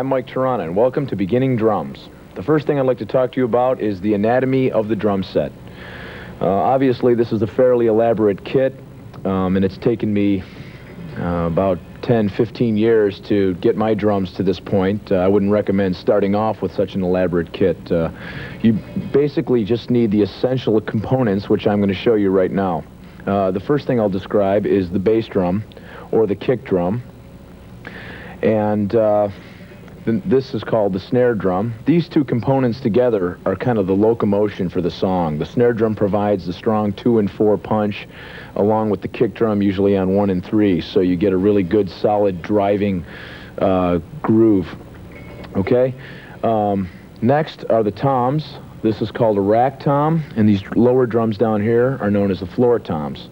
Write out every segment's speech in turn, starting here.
I'm Mike Terrana, and welcome to Beginning Drums. The first thing I'd like to talk to you about is the anatomy of the drum set. Obviously, this is a fairly elaborate kit, and it's taken me about 10-15 years to get my drums to this point. I wouldn't recommend starting off with such an elaborate kit. You basically just need the essential components, which I'm going to show you right now. The first thing I'll describe is the bass drum, or the kick drum, and this is called the snare drum. These two components together are kind of the locomotion for the song. The snare drum provides the strong 2 and 4 punch, along with the kick drum usually on 1 and 3, so you get a really good solid driving groove. Okay? Next are the toms. This is called a rack tom, and these lower drums down here are known as the floor toms.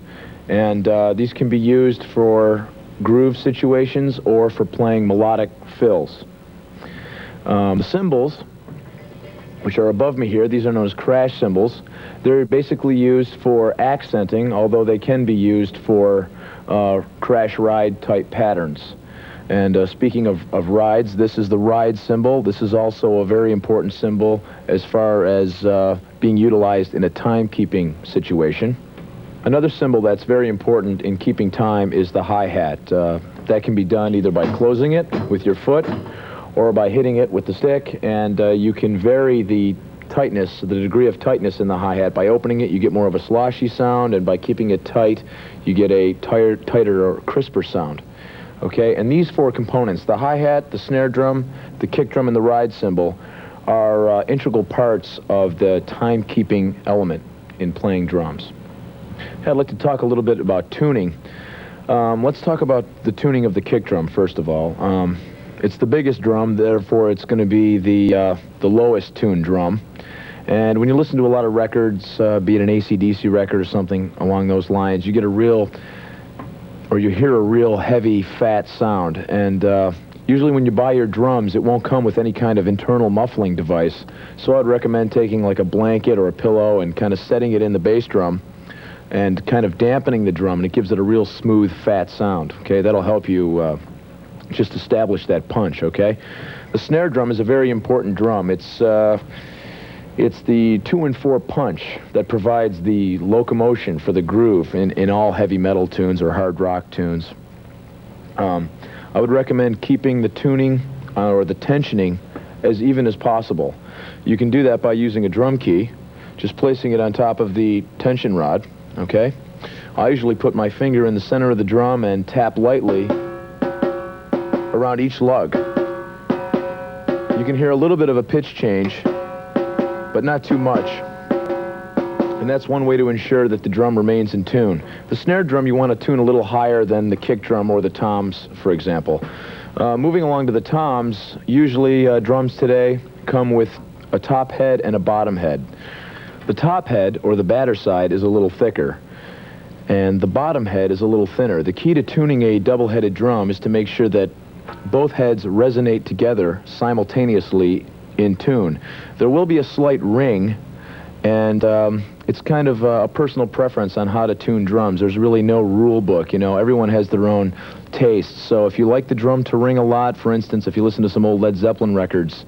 And these can be used for groove situations or for playing melodic fills. The cymbals, which are above me here, these are known as crash cymbals. They're basically used for accenting, although they can be used for crash ride type patterns. And speaking of rides, this is the ride cymbal. This is also a very important cymbal as far as being utilized in a timekeeping situation. Another cymbal that's very important in keeping time is the hi-hat. That can be done either by closing it with your foot or by hitting it with the stick, and you can vary the tightness, the degree of tightness in the hi-hat. By opening it, you get more of a sloshy sound, and by keeping it tight, you get a tighter or crisper sound. Okay, and these four components, the hi-hat, the snare drum, the kick drum, and the ride cymbal, are integral parts of the timekeeping element in playing drums. I'd like to talk a little bit about tuning. Let's talk about the tuning of the kick drum, first of all. It's the biggest drum, therefore it's going to be the lowest tuned drum. And when you listen to a lot of records, be it an AC/DC record or something along those lines, you get a real, or you hear a real heavy, fat sound. And usually when you buy your drums, it won't come with any kind of internal muffling device. So I'd recommend taking like a blanket or a pillow and kind of setting it in the bass drum and kind of dampening the drum, and it gives it a real smooth, fat sound. Okay, that'll help you just establish that punch. Okay, the snare drum is a very important drum. It's the 2 and 4 punch that provides the locomotion for the groove in all heavy metal tunes or hard rock tunes. I would recommend keeping the tuning or the tensioning as even as possible. You can do that by using a drum key, just placing it on top of the tension rod. Okay, I usually put my finger in the center of the drum and tap lightly around each lug. You can hear a little bit of a pitch change, but not too much. And that's one way to ensure that the drum remains in tune. The snare drum you want to tune a little higher than the kick drum or the toms, for example. Moving along to the toms, usually drums today come with a top head and a bottom head. The top head, or the batter side, is a little thicker, and the bottom head is a little thinner. The key to tuning a double-headed drum is to make sure that both heads resonate together simultaneously in tune. There will be a slight ring, and it's kind of a personal preference on how to tune drums. There's really no rule book, you know. Everyone has their own taste. So if you like the drum to ring a lot, for instance, if you listen to some old Led Zeppelin records,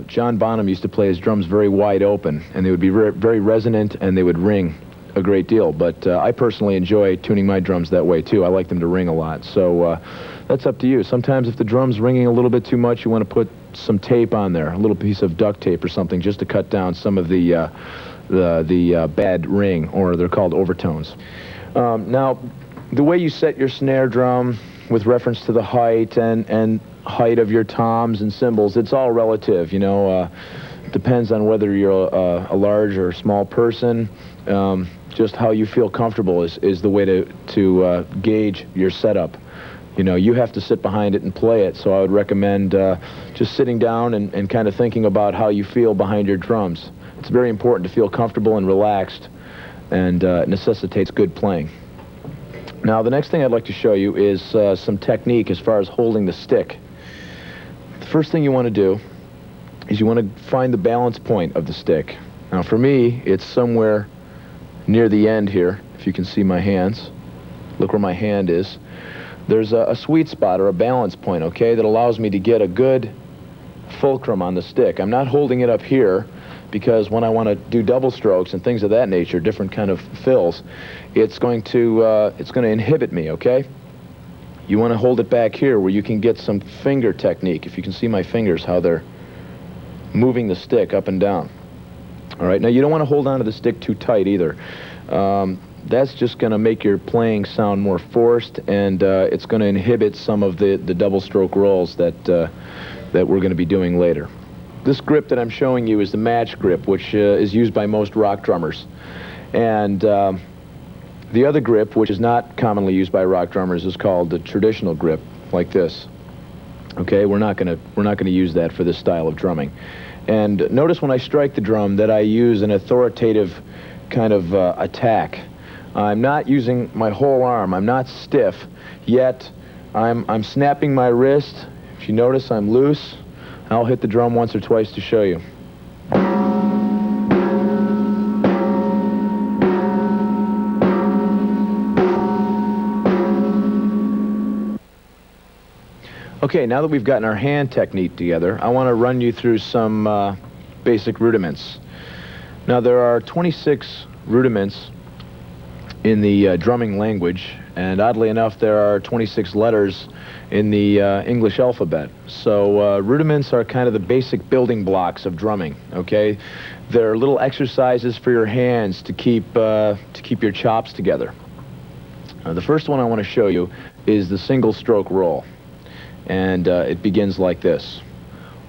John Bonham used to play his drums very wide open, and they would be very resonant, and they would ring a great deal. But I personally enjoy tuning my drums that way too. I like them to ring a lot. So that's up to you. Sometimes if the drum's ringing a little bit too much, you want to put some tape on there, a little piece of duct tape or something, just to cut down some of the bad ring, or they're called overtones. Now, the way you set your snare drum with reference to the height and height of your toms and cymbals, it's all relative, you know. Depends on whether you're a large or small person. Just how you feel comfortable is the way to gauge your setup. You know, you have to sit behind it and play it, so I would recommend just sitting down and kind of thinking about how you feel behind your drums. It's very important to feel comfortable and relaxed, and it necessitates good playing. Now, the next thing I'd like to show you is some technique as far as holding the stick. The first thing you want to do is you want to find the balance point of the stick. Now, for me, it's somewhere near the end here, if you can see my hands. Look where my hand is. there's a sweet spot or a balance point, okay, that allows me to get a good fulcrum on the stick. I'm not holding it up here because when I want to do double strokes and things of that nature, different kind of fills, it's going to inhibit me, okay? You want to hold it back here where you can get some finger technique. If you can see my fingers, how they're moving the stick up and down. All right, now you don't want to hold on to the stick too tight either. That's just going to make your playing sound more forced, and it's going to inhibit some of the double stroke rolls that we're going to be doing later. This grip that I'm showing you is the match grip, which is used by most rock drummers. And the other grip, which is not commonly used by rock drummers, is called the traditional grip, like this. Okay, we're not going to use that for this style of drumming. And notice when I strike the drum that I use an authoritative kind of attack. I'm not using my whole arm. I'm not stiff, yet I'm snapping my wrist. If you notice, I'm loose. I'll hit the drum once or twice to show you. Okay, now that we've gotten our hand technique together, I want to run you through some basic rudiments. Now, there are 26 rudiments in the drumming language, and oddly enough, there are 26 letters in the English alphabet. So rudiments are kind of the basic building blocks of drumming, okay? They're little exercises for your hands to keep your chops together. The first one I want to show you is the single stroke roll. And it begins like this.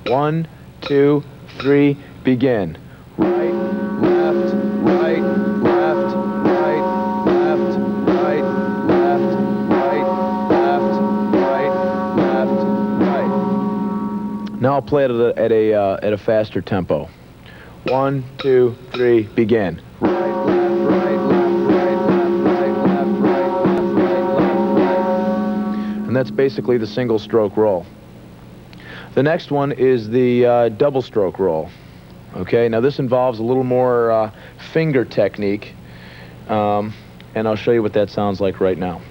1, 2, 3, begin. Right, left, right, left, right, left, right, left, right, left, right, left, right. Now I'll play it at a faster tempo. 1, 2, 3, begin. Right, left, right, left, right, left, right, left, right, left, right, left, right. And that's basically the single stroke roll. The next one is the double stroke roll. Okay, now this involves a little more finger technique, and I'll show you what that sounds like right now.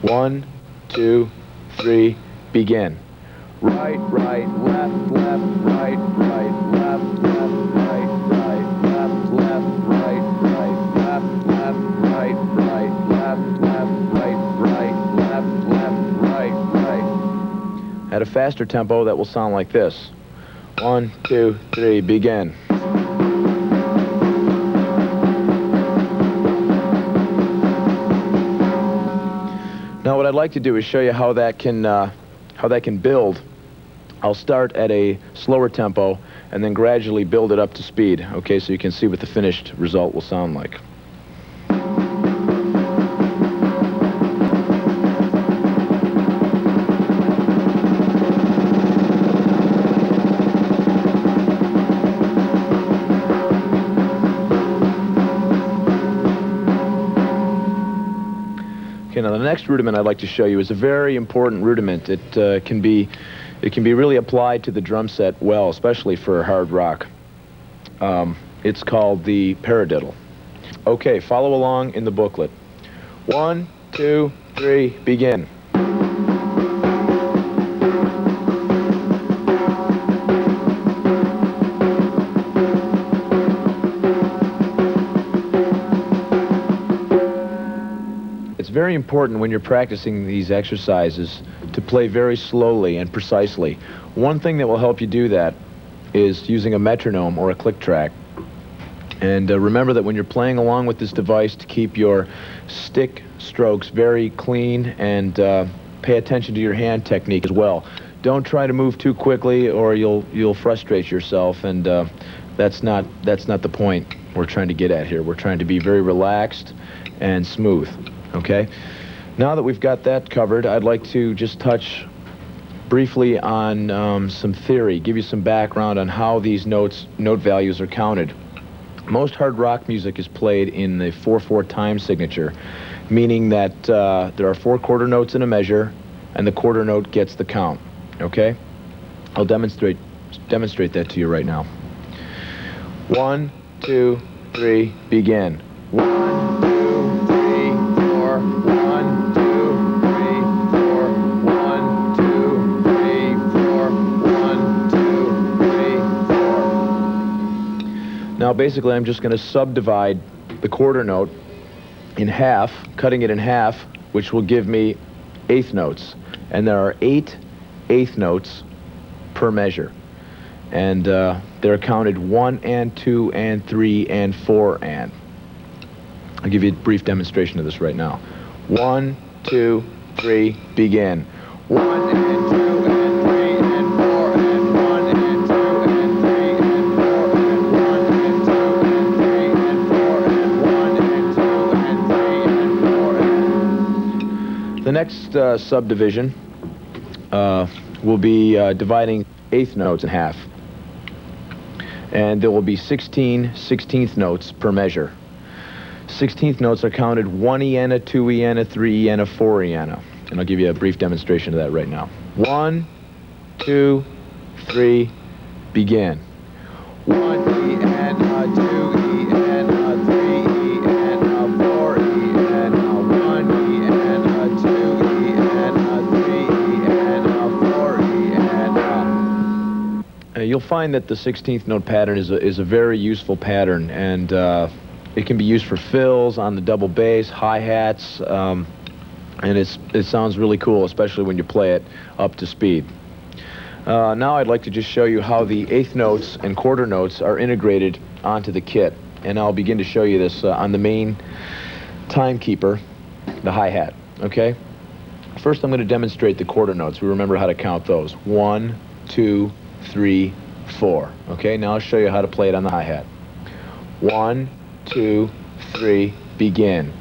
1, 2, 3, begin. Right, right, left, left, right, right, left, left, right, right, left, left, right, right, left, left, right, right, left, left, right, right, left, left, right, right. At a faster tempo, that will sound like this. 1, 2, 3, begin. Now what I'd like to do is show you how that can build. I'll start at a slower tempo and then gradually build it up to speed, okay, so you can see what the finished result will sound like. Okay, now the next rudiment I'd like to show you is a very important rudiment. It can be really applied to the drum set well, especially for hard rock. It's called the paradiddle. Okay, follow along in the booklet. 1, 2, 3, begin. It's very important when you're practicing these exercises to play very slowly and precisely. One thing that will help you do that is using a metronome or a click track. And remember that when you're playing along with this device, to keep your stick strokes very clean, and pay attention to your hand technique as well. Don't try to move too quickly or you'll frustrate yourself, and that's not the point we're trying to get at here. We're trying to be very relaxed and smooth. Okay? Now that we've got that covered, I'd like to just touch briefly on some theory, give you some background on how these note values are counted. Most hard rock music is played in the 4/4 time signature, meaning that there are 4 quarter notes in a measure, and the quarter note gets the count. Okay? I'll demonstrate that to you right now. 1, 2, 3, begin. 1, 2, 3, 4. 1, 2, basically I'm just going to subdivide the quarter note in half, cutting it in half, which will give me eighth notes. And there are 8 eighth notes per measure. And they're counted 1 and 2 and 3 and 4 and. I'll give you a brief demonstration of this right now. 1, 2, 3, begin. 1 and 2 and 3 and 4 and 1 and 2 and 3 and 4 and 1 and 2 and 3 and 4 and 1 and 2 and 3 and 4 and... The next subdivision will be dividing eighth notes in half. And there will be 16 16th notes per measure. 16th notes are counted 1 eana, 2 eana, 3 eana, 4 eana. And I'll give you a brief demonstration of that right now. 1, 2, 3, begin. 1 eana, 2 eana, 3 eana, 4 eana, 1 eana, 2 eana, 3 eana, 4 eana. You'll find that the 16th note pattern is a very useful pattern, and it can be used for fills on the double bass, hi-hats, and it sounds really cool, especially when you play it up to speed. Now I'd like to just show you how the eighth notes and quarter notes are integrated onto the kit, and I'll begin to show you this on the main timekeeper, the hi-hat, okay? First I'm going to demonstrate the quarter notes. We remember how to count those. 1, 2, 3, 4. Okay, now I'll show you how to play it on the hi-hat. 1, 2, 3, begin.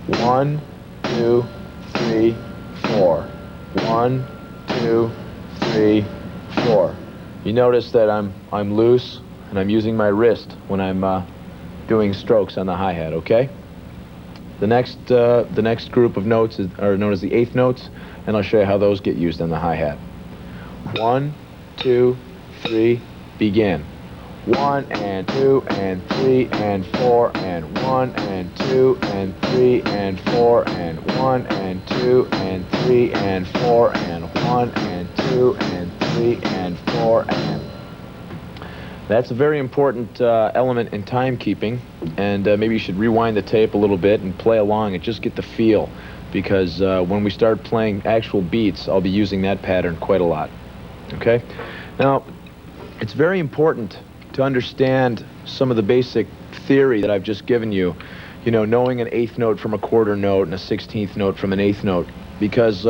1, 2, 3, 4. 1, 2, 3, 4. You notice that I'm loose and I'm using my wrist when I'm doing strokes on the hi-hat. Okay. The next group of notes are known as the eighth notes, and I'll show you how those get used on the hi-hat. 1, 2, 3, begin. 1 and 2 and 3 and 4 and 1 and 2 and 3 and 4 and 1 and 2 and 3 and 4 and 1 and 2 and 3 and 4 and... That's a very important element in timekeeping, and maybe you should rewind the tape a little bit and play along and just get the feel, because when we start playing actual beats, I'll be using that pattern quite a lot. Okay? Now, it's very important to understand some of the basic theory that I've just given you, knowing an eighth note from a quarter note and a 16th note from an eighth note, because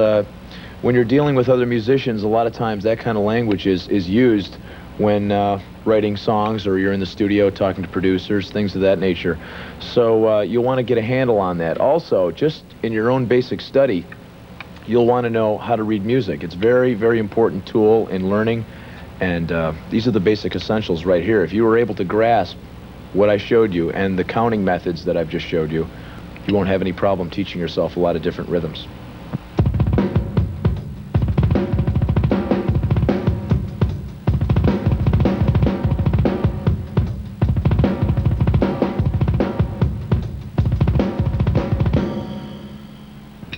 when you're dealing with other musicians, a lot of times that kind of language is used when writing songs, or you're in the studio talking to producers, things of that nature. So you'll want to get a handle on that. Also, just in your own basic study, you'll want to know how to read music. It's a very, very important tool in learning. And these are the basic essentials right here. If you were able to grasp what I showed you and the counting methods that I've just showed you, you won't have any problem teaching yourself a lot of different rhythms.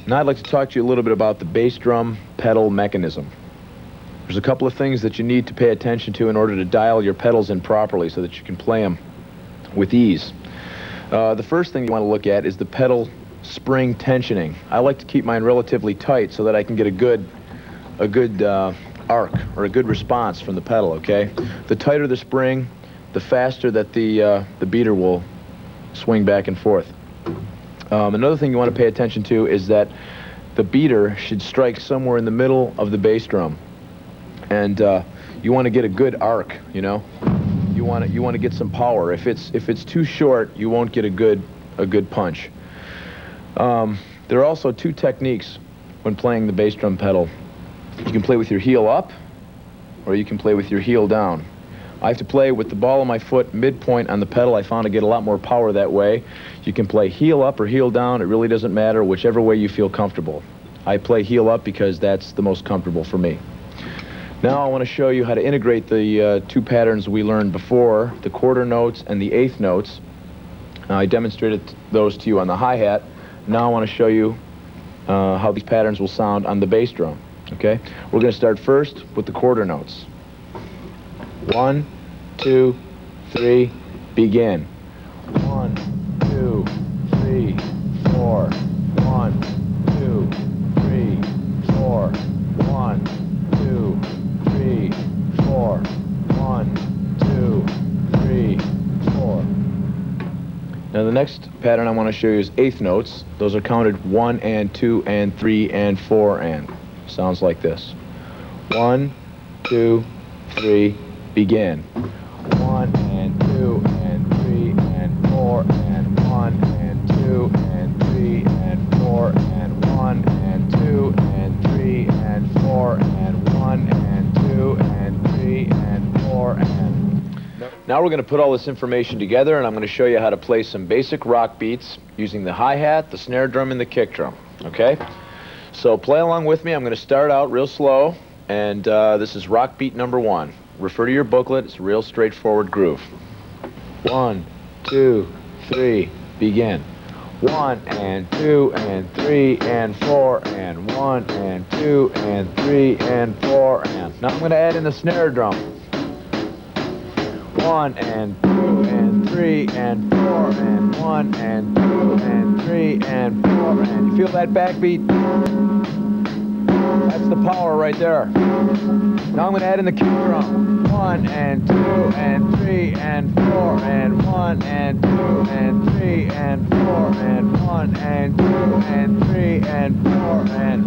Now I'd like to talk to you a little bit about the bass drum pedal mechanism. There's a couple of things that you need to pay attention to in order to dial your pedals in properly so that you can play them with ease. The first thing you want to look at is the pedal spring tensioning. I like to keep mine relatively tight so that I can get a good arc, or a good response from the pedal, okay? The tighter the spring, the faster that the beater will swing back and forth. Another thing you want to pay attention to is that the beater should strike somewhere in the middle of the bass drum. And you want to get a good arc, You want to get some power. If it's too short, you won't get a good punch. There are also two techniques when playing the bass drum pedal. You can play with your heel up, or you can play with your heel down. I have to play with the ball of my foot midpoint on the pedal. I found I get a lot more power that way. You can play heel up or heel down. It really doesn't matter, whichever way you feel comfortable. I play heel up because that's the most comfortable for me. Now I want to show you how to integrate the two patterns we learned before, the quarter notes and the eighth notes. I demonstrated those to you on the hi-hat. Now I want to show you how these patterns will sound on the bass drum. Okay? We're going to start first with the quarter notes. 1, 2, 3, begin. 1, 2, 3, 4. 1, 2, 3, 4. 1, 2, 3, 4. 1, 2, 3, 4. Now the next pattern I want to show you is eighth notes. Those are counted 1 and 2 and 3 and 4 and. Sounds like this. 1, 2, 3, begin. 1 and 2 and 3 and 4 and 1 and 2 and 3 and 4 and 1 and 2 and 3 and 4 and 1 and 2 and 3 and 4 and. Now we're going to put all this information together, and I'm going to show you how to play some basic rock beats using the hi-hat, the snare drum, and the kick drum. Okay? So play along with me. I'm going to start out real slow, and this is rock beat number 1. Refer to your booklet. It's a real straightforward groove. 1, 2, 3, begin. 1 and 2 and 3 and 4 and 1 and 2 and 3 and 4 and. Now I'm going to add in the snare drum. 1 and 2 and 3 and 4 and 1 and 2 and 3 and 4 and. You feel that backbeat? That's the power right there. Now I'm going to add in the kick drum. 1 and 2 and 3 and 4 and 1 and 2 and 3 and 4 and 1 and 2 and 3 and 4 and.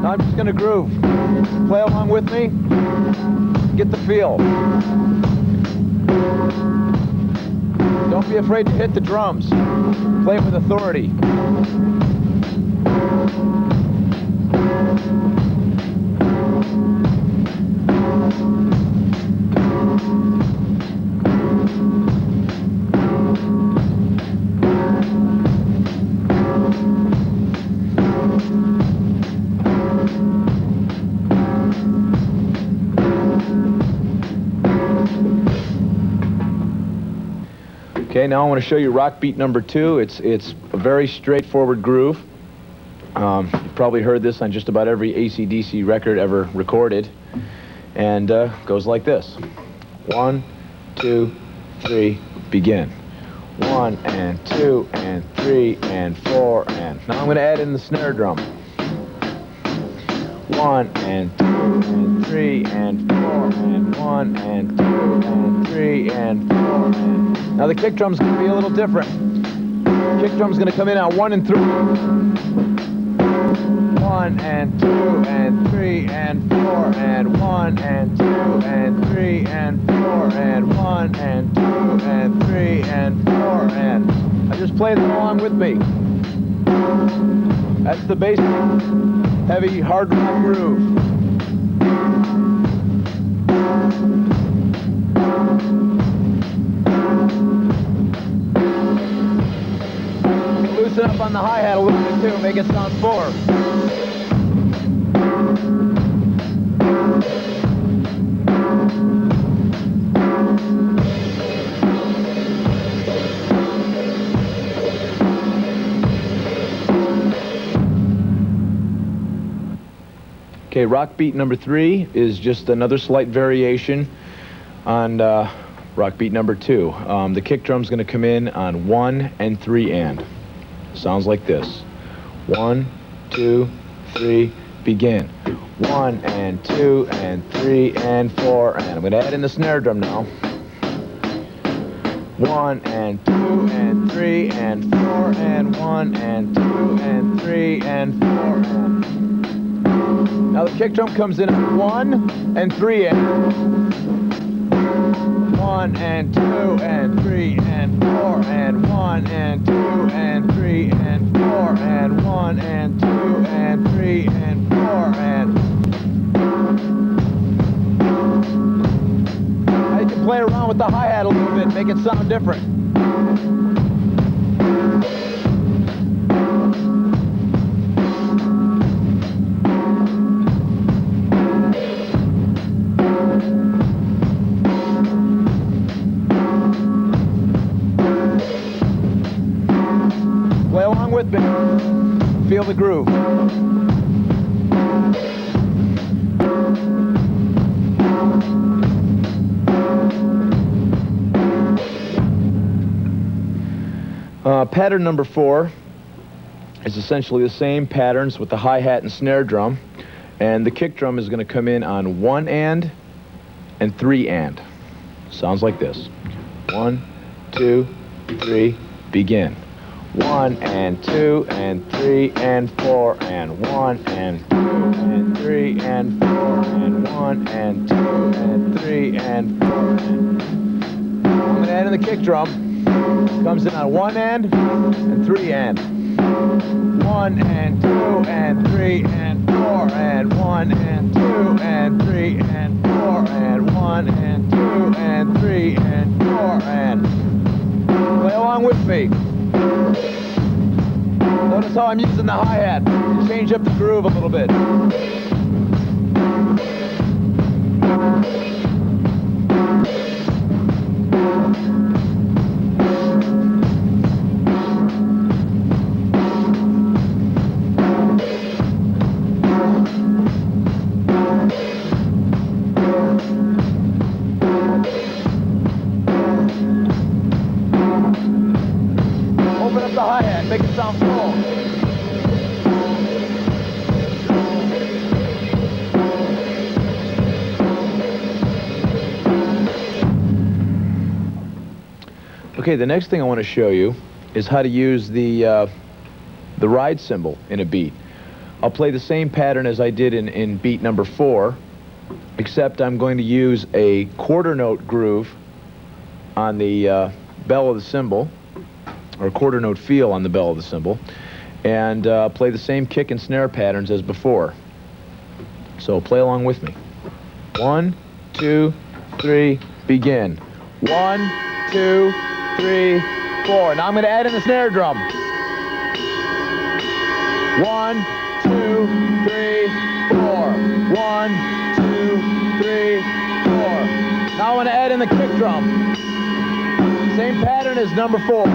Now I'm just going to groove. Play along with me. Get the feel. Don't be afraid to hit the drums. Play with authority. Okay, now I want to show you rock beat number 2. It's a very straightforward groove. You've probably heard this on just about every AC/DC record ever recorded, and goes like this. 1, 2, 3, begin. 1 and 2 and 3 and 4 and. Now I'm going to add in the snare drum. 1 and 2 and 3 and 4 and 1 and 2 and 3 and 4 and. Now the kick drum's going to be a little different. Kick drum's going to come in on 1 and 3. 1 and 2 and 3 and 4 and 1 and 2 and 3 and 4 and 1 and 2 and 3 and 4 and. I just play them along with me. That's the basic heavy hard rock groove. Loosen up on the hi-hat a little bit too, make it sound 4. Okay, rock beat number 3 is just another slight variation on rock beat number 2. The kick drum's going to come in on 1 and 3 and. Sounds like this. 1, 2, 3, begin. 1 and 2 and 3 and 4 and. I'm going to add in the snare drum now. 1 and 2 and 3 and 4 and 1 and 2 and 3 and 4 and. Now the kick drum comes in at 1 and 3 and. 1 and 2 and 3 and 4 and 1 and 2 and 3 and 4 and 1 and 2 and 3 and 4 and. Now you can play around with the hi-hat a little bit, make it sound different. Play along with me. Feel the groove. Pattern number 4 is essentially the same patterns with the hi-hat and snare drum, and the kick drum is going to come in on 1 and 3 and. Sounds like this. 1, 2, 3, begin. 1 and 2 and 3 and 4 and 1 and 2 and 3 and 4 and 1 and 2 and 3 and 4 and. I'm going to add in the kick drum. Comes in on 1 and 3 and. 1 and 2 and 3 and 4 and 1 and 2 and 3 and 4 and 1 and 2 and 3 and 4 and. Play along with me. Notice how I'm using the hi-hat to change up the groove a little bit. Open up the hi-hat, make it sound full. Okay, the next thing I want to show you is how to use the ride cymbal in a beat. I'll play the same pattern as I did in beat number 4, except I'm going to use a quarter note groove on the bell of the cymbal, or quarter note feel on the bell of the cymbal, and play the same kick and snare patterns as before. So play along with me. 1, 2, 3, begin. 1, 2, 3, 4. Now I'm going to add in the snare drum. 1, 2, 3, 4. 1, 2, 3, 4. Now I want to add in the kick drum. Same pattern as number 4.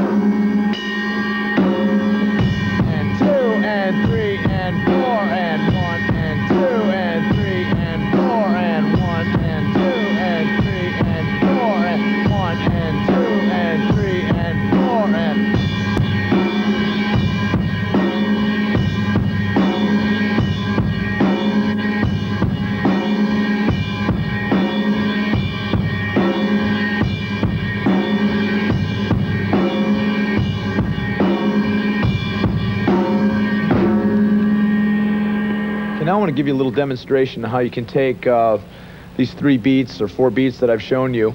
And 2 and 3 and 4 and 1 and 2 and 3 and 4 and 1 and 2 and 3 and 4 and 1 and 2 and 3 and 4 and. Now I want to give you a little demonstration of how you can take these 3 beats or 4 beats that I've shown you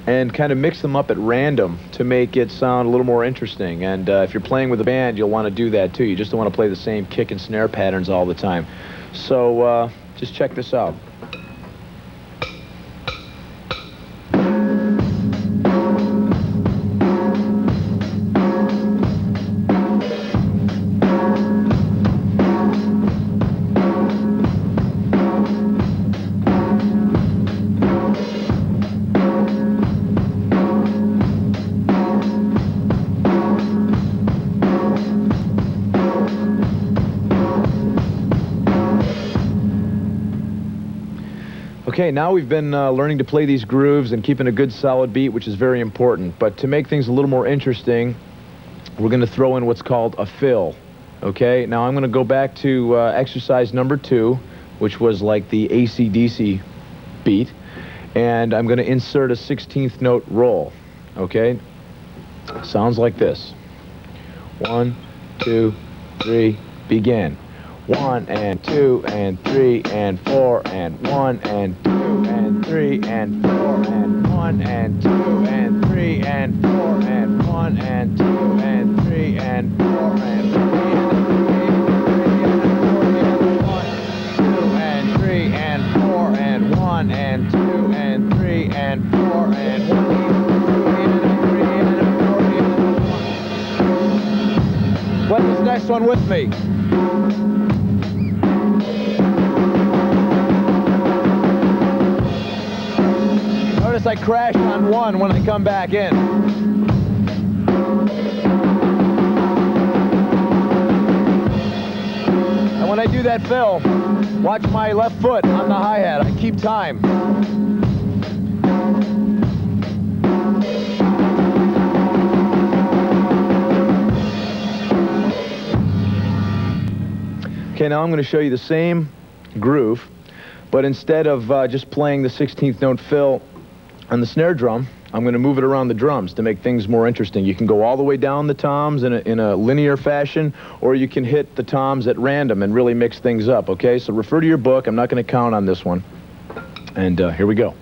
and kind of mix them up at random to make it sound a little more interesting. And if you're playing with a band, you'll want to do that too. You just don't want to play the same kick and snare patterns all the time. So just check this out. Okay, now we've been learning to play these grooves and keeping a good solid beat, which is very important. But to make things a little more interesting, we're going to throw in what's called a fill. Okay, now I'm going to go back to exercise number 2, which was like the AC/DC beat, and I'm going to insert a 16th note roll. Okay, sounds like this. 1, 2, 3, begin. 1 and 2 and 3 and 4 and 1 and 2 and 3 and 4 and 1 and 2 and 3 and 4 and 1 and 2 and 3 and 4 and 3 and 4 and 1 and 2 and 3 and 4 and 1 and 3 and 4 and 1. Play this next one with me. Notice I crash on 1 when I come back in. And when I do that fill, watch my left foot on the hi-hat. I keep time. Okay, now I'm going to show you the same groove, but instead of just playing the 16th note fill on the snare drum, I'm going to move it around the drums to make things more interesting. You can go all the way down the toms in a linear fashion, or you can hit the toms at random and really mix things up, okay? So refer to your book. I'm not going to count on this one. And here we go.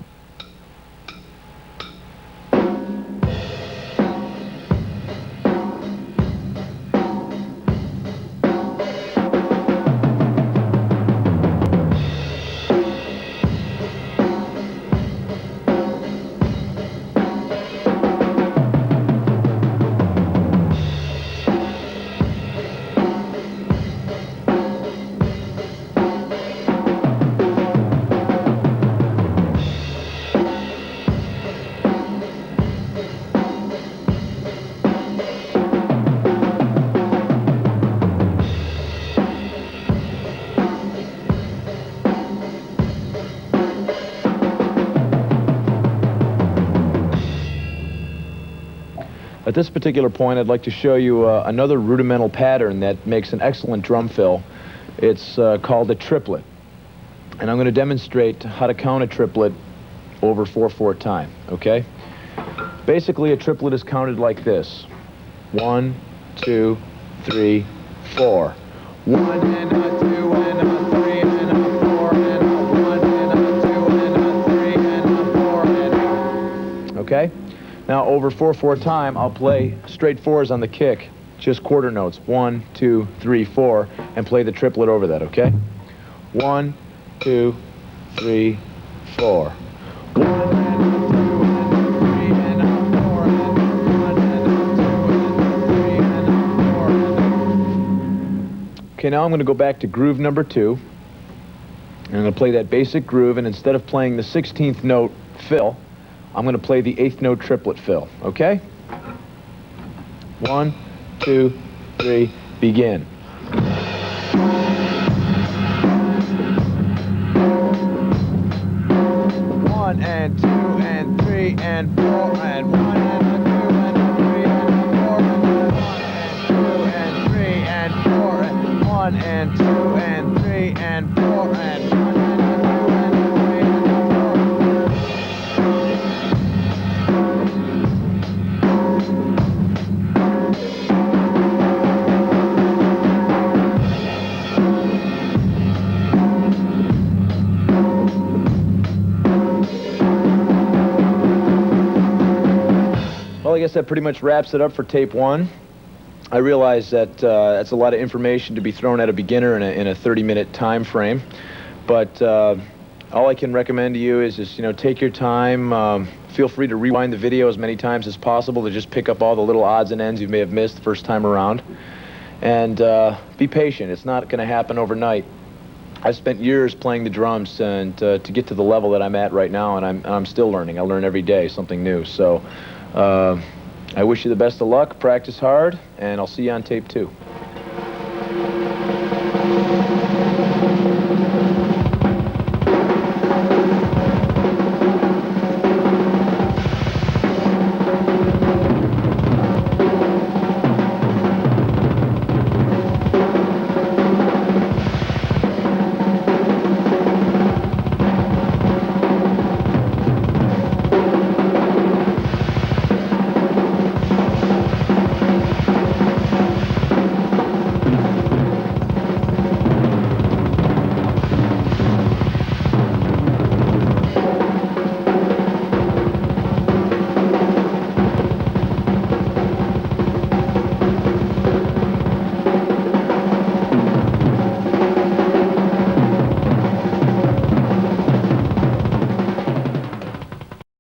At this particular point, I'd like to show you another rudimental pattern that makes an excellent drum fill. It's called a triplet. And I'm going to demonstrate how to count a triplet over 4/4 time, okay? Basically, a triplet is counted like this. 1, 2, 3, 4. 1 and a 2 and a 3 and a 4 and a 1 and a 2 and a 3 and a 4 and a... Okay? Now, over 4/4 time, I'll play straight fours on the kick, just quarter notes, 1, 2, 3, 4, and play the triplet over that, okay? 1, 2, 3, 4. 1 and a 2 and a 3 and a 4 and a 1 and a 2 and a 3 and a 4 and a... Okay, now I'm going to go back to groove number 2. And I'm going to play that basic groove, and instead of playing the 16th note fill, I'm going to play the 8th note triplet fill, okay? 1, 2, 3, begin. 1 and 2 and 3 and 4 and 1 and a 2 and a 3 and a 4 and 1 and 2 and 3 and 4 and 1 and 2 and 3 and 4 and 1 and a 2 and a 3 and a 4. Well, I guess that pretty much wraps it up for tape 1. I realize that that's a lot of information to be thrown at a beginner in a 30-minute time frame, but all I can recommend to you is just, take your time. Feel free to rewind the video as many times as possible to just pick up all the little odds and ends you may have missed the first time around. And be patient. It's not going to happen overnight. I've spent years playing the drums and to get to the level that I'm at right now, and I'm still learning. I learn every day something new. So I wish you the best of luck, practice hard, and I'll see you on tape 2.